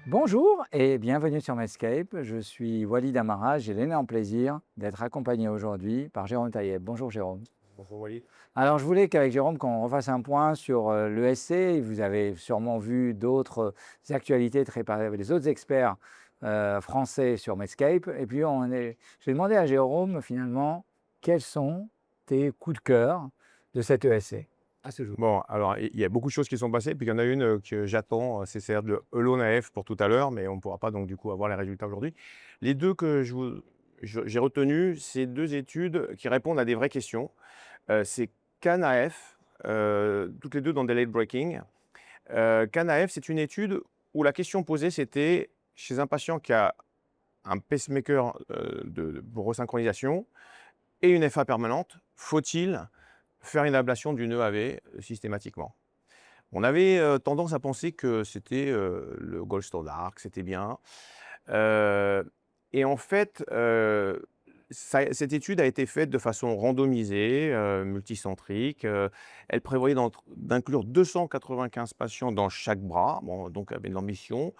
Bonjour et bienvenue sur Medscape. Je suis Walid Amara. J'ai l'énorme plaisir d'être accompagné aujourd'hui par Jérôme Taïeb. Bonjour Jérôme. Bonjour Walid. Alors je voulais qu'avec Jérôme qu'on refasse un point sur l'ESC. Vous avez sûrement vu d'autres actualités traitées par les autres experts français sur Medscape. Et puis j'ai demandé à Jérôme finalement quels sont tes coups de cœur de cette ESC à ce jour. Bon, alors il y a beaucoup de choses qui sont passées, puis il y en a une que j'attends, c'est celle de Elon AF pour tout à l'heure, mais on ne pourra pas donc du coup avoir les résultats aujourd'hui. Les deux que j'ai retenus, c'est deux études qui répondent à des vraies questions. C'est CanAF, toutes les deux dans des late breaking. CanAF, c'est une étude où la question posée, c'était chez un patient qui a un pacemaker pour resynchronisation et une FA permanente, faut-il faire une ablation du nœud AV systématiquement? On avait tendance à penser que c'était le gold standard, que c'était bien. Et en fait, cette étude a été faite de façon randomisée, multicentrique. Elle prévoyait d'inclure 295 patients dans chaque bras, bon, donc avec l'ambition,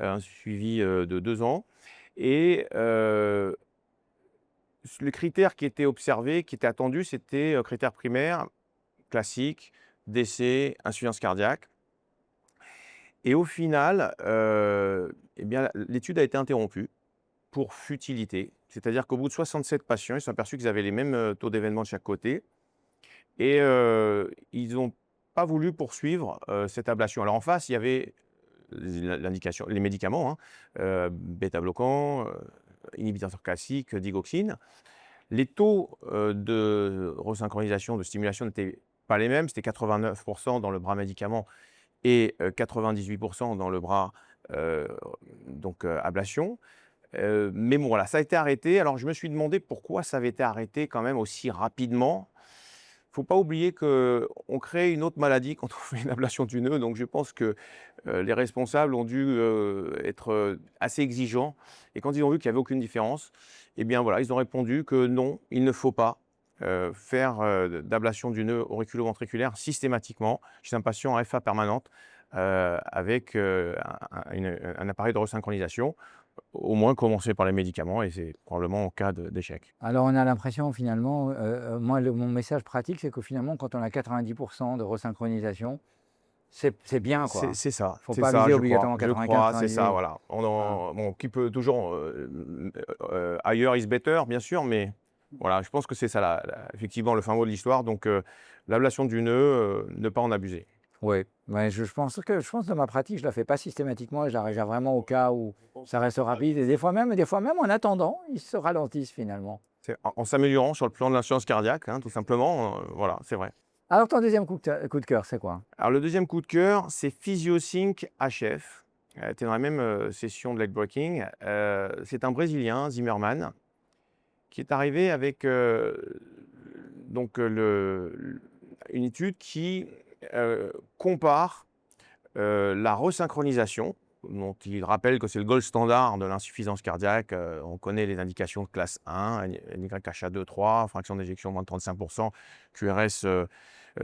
un suivi de 2 ans. Et les critères qui étaient observés, qui étaient attendus, c'était critères primaires, classiques, décès, insuffisance cardiaque. Et au final, eh bien, l'étude a été interrompue pour futilité. C'est-à-dire qu'au bout de 67 patients, ils se sont aperçus qu'ils avaient les mêmes taux d'événements de chaque côté. Et ils n'ont pas voulu poursuivre cette ablation. Alors en face, il y avait l'indication, les médicaments, hein, bêta-bloquants, inhibiteurs classiques, digoxine. Les taux de resynchronisation, de stimulation n'étaient pas les mêmes. C'était 89% dans le bras médicament et 98% dans le bras ablation. Mais bon, voilà, ça a été arrêté. Alors, je me suis demandé pourquoi ça avait été arrêté quand même aussi rapidement. Il ne faut pas oublier qu'on crée une autre maladie quand on fait une ablation du nœud. Donc, je pense que les responsables ont dû être assez exigeants. Et quand ils ont vu qu'il n'y avait aucune différence, eh bien voilà, ils ont répondu que non, il ne faut pas faire d'ablation du nœud auriculo-ventriculaire systématiquement chez un patient en FA permanente avec un appareil de resynchronisation. Au moins commencer par les médicaments et c'est probablement en cas d'échec. Alors on a l'impression finalement, moi mon message pratique c'est que finalement quand on a 90% de resynchronisation, c'est bien quoi. C'est ça, Faut pas viser je crois. obligatoirement Je crois, c'est 95-98. ça, voilà. Voilà. Bon, qui peut toujours higher is better, bien sûr, mais voilà, je pense que c'est ça, effectivement, le fin mot de l'histoire. Donc, l'ablation du nœud, ne pas en abuser. Oui, ouais, je pense que dans ma pratique, je la fais pas systématiquement, je la réserve vraiment au cas où ça reste rapide. Et des fois même en attendant, ils se ralentissent finalement. C'est en s'améliorant sur le plan de l'insuffisance cardiaque, hein, tout simplement, voilà, c'est vrai. Alors ton deuxième coup de cœur, c'est quoi? Alors, le deuxième coup de cœur, c'est PhysioSync HF. Tu es dans la même session de leg breaking. C'est un Brésilien, Zimmerman, qui est arrivé avec une étude qui compare la resynchronisation, dont il rappelle que c'est le gold standard de l'insuffisance cardiaque. On connaît les indications de classe 1, NYHA2, 3, fraction d'éjection moins de 35%, QRS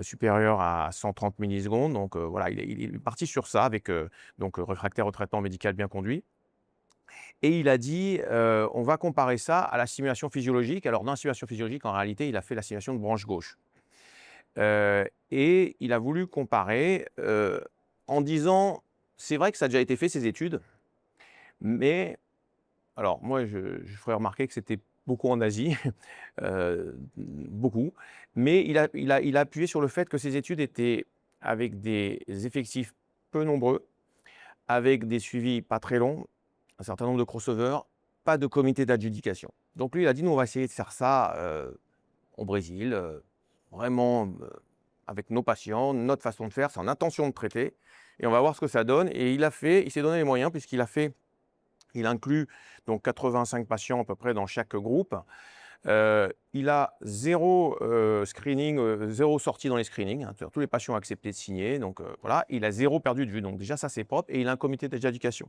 supérieur à 130 millisecondes. Donc voilà, il est parti sur ça avec réfractaire au traitement médical bien conduit. Et il a dit, on va comparer ça à la stimulation physiologique. Alors dans la stimulation physiologique, en réalité, il a fait la stimulation de branche gauche. Et il a voulu comparer en disant, c'est vrai que ça a déjà été fait ces études, mais alors moi je ferais remarquer que c'était beaucoup en Asie, beaucoup, mais il a appuyé sur le fait que ces études étaient avec des effectifs peu nombreux, avec des suivis pas très longs, un certain nombre de crossovers, pas de comité d'adjudication. Donc lui, il a dit, nous, on va essayer de faire ça au Brésil, vraiment avec nos patients, notre façon de faire, c'est en intention de traiter, et on va voir ce que ça donne. Et il s'est donné les moyens, il inclut donc 85 patients à peu près dans chaque groupe. Il a zéro screening, zéro sortie dans les screenings, hein, tous les patients ont accepté de signer, donc voilà, il a zéro perdu de vue, donc déjà ça c'est propre, et il a un comité d'éducation.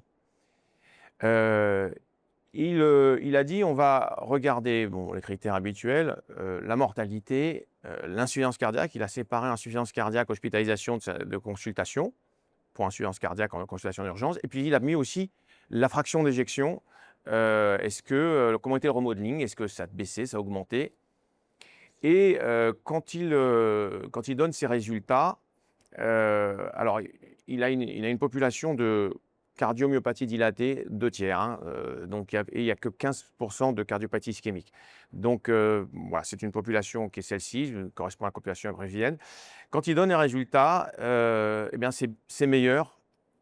il a dit: «On va regarder, bon, les critères habituels, la mortalité, l'insuffisance cardiaque». Il a séparé insuffisance cardiaque, hospitalisation de consultation, pour insuffisance cardiaque en consultation d'urgence et puis il a mis aussi la fraction d'éjection. Est-ce que, comment était le remodeling? Est-ce que ça baissait, ça augmentait? Et quand il donne ses résultats, alors il a une population de cardiomyopathie dilatée 2/3, hein, donc il y a que 15 de cardiopathie ischémique. Donc voilà, c'est une population qui est celle-ci, correspond à la population brésilienne. Quand il donne les résultats, et bien c'est meilleur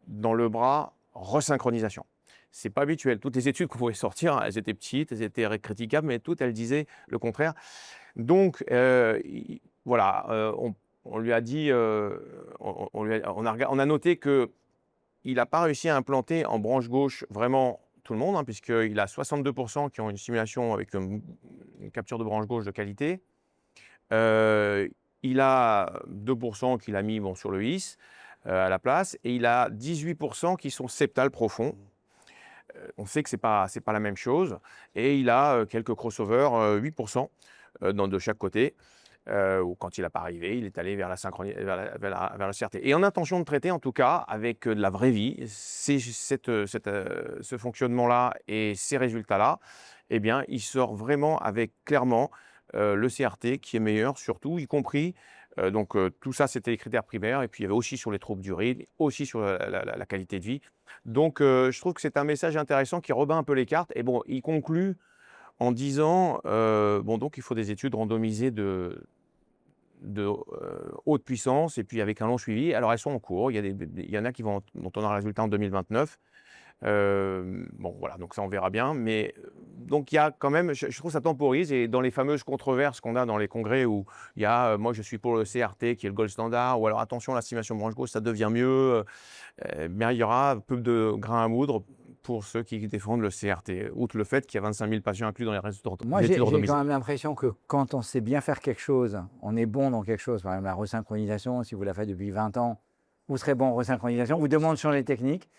dans le bras resynchronisation. C'est pas habituel. Toutes les études qu'on pouvait sortir, elles étaient petites, elles étaient critiquables, mais toutes elles disaient le contraire. Donc, voilà, on lui a dit, on a noté qu'il n'a pas réussi à implanter en branche gauche vraiment tout le monde, hein, puisqu'il a 62 qui ont une simulation avec une capture de branche gauche de qualité. Il a 2 qu'il a mis bon, sur le IS à la place, et il a 18 qui sont septales profonds. On sait que ce n'est pas la même chose, et il a quelques crossovers, 8 de chaque côté, ou quand il n'a pas arrivé, il est allé vers la vers le CRT. Et en intention de traiter, en tout cas, avec de la vraie vie, ce fonctionnement-là et ces résultats-là, eh bien, il sort vraiment avec clairement le CRT qui est meilleur, surtout, y compris. Donc, tout ça, c'était les critères primaires. Et puis, il y avait aussi sur les troubles du rythme, aussi sur la qualité de vie. Donc, je trouve que c'est un message intéressant qui rebat un peu les cartes. Et bon, il conclut en disant, bon, donc il faut des études randomisées de haute puissance et puis avec un long suivi. Alors, elles sont en cours. Il y en a dont on aura le résultat en 2029. Bon, voilà, donc ça, on verra bien. Mais donc, il y a quand même, je trouve que ça temporise. Et dans les fameuses controverses qu'on a dans les congrès où il y a, moi, je suis pour le CRT qui est le gold standard, ou alors, attention, la stimulation branche gauche, ça devient mieux. Mais il y aura peu de grains à moudre pour ceux qui défendent le CRT, outre le fait qu'il y a 25 000 patients inclus dans les résultats Moi, d'études j'ai randomisées. quand même l'impression que quand on sait bien faire quelque chose, on est bon dans quelque chose. Par exemple, la resynchronisation, si vous la faites depuis 20 ans, vous serez bon en resynchronisation. On vous demande de changer les techniques.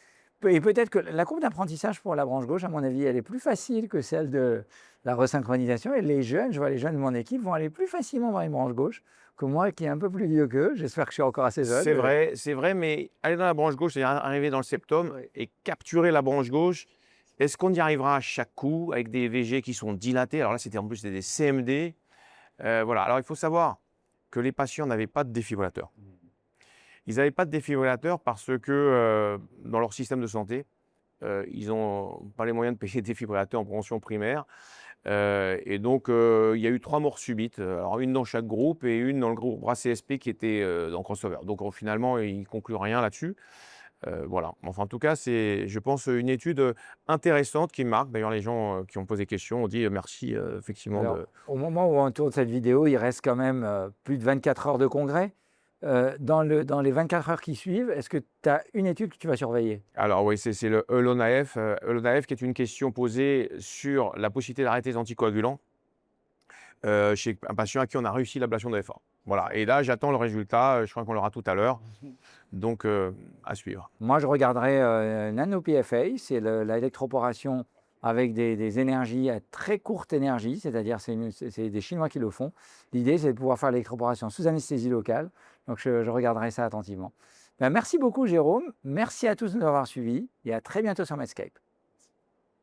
Et peut-être que la courbe d'apprentissage pour la branche gauche, à mon avis, elle est plus facile que celle de la resynchronisation. Et les jeunes, je vois les jeunes de mon équipe, vont aller plus facilement vers une branche gauche que moi, qui est un peu plus vieux qu'eux. J'espère que je suis encore assez jeune. C'est vrai, mais aller dans la branche gauche, c'est-à-dire arriver dans le septum et capturer la branche gauche, est-ce qu'on y arrivera à chaque coup avec des VG qui sont dilatés? Alors là, en plus, c'était des CMD. Voilà. Alors, il faut savoir que les patients n'avaient pas de défibrillateur. Ils n'avaient pas de défibrillateur parce que dans leur système de santé, ils n'ont pas les moyens de payer des défibrillateurs en prévention primaire. Et donc, il y a eu 3 morts subites. Alors, une dans chaque groupe et une dans le groupe bras CSP qui était dans crossover. Donc, finalement, il ne conclut rien là-dessus. Voilà. Enfin, en tout cas, c'est, je pense, une étude intéressante qui marque. D'ailleurs, les gens qui ont posé question ont dit merci, effectivement. Alors, au moment où on tourne cette vidéo, il reste quand même plus de 24 heures de congrès. Dans les 24 heures qui suivent, est-ce que tu as une étude que tu vas surveiller? Alors oui, c'est le ELONAF. ELONAF qui est une question posée sur la possibilité d'arrêter les anticoagulants chez un patient à qui on a réussi l'ablation de FA. Voilà. Et là, j'attends le résultat. Je crois qu'on l'aura tout à l'heure. Donc, à suivre. Moi, je regarderai Nano-PFA, c'est l'électroporation avec des énergies à très courte énergie, c'est-à-dire c'est des Chinois qui le font. L'idée, c'est de pouvoir faire l'électroporation sous anesthésie locale. Donc, je regarderai ça attentivement. Ben, merci beaucoup, Jérôme. Merci à tous de nous avoir suivis et à très bientôt sur Medscape.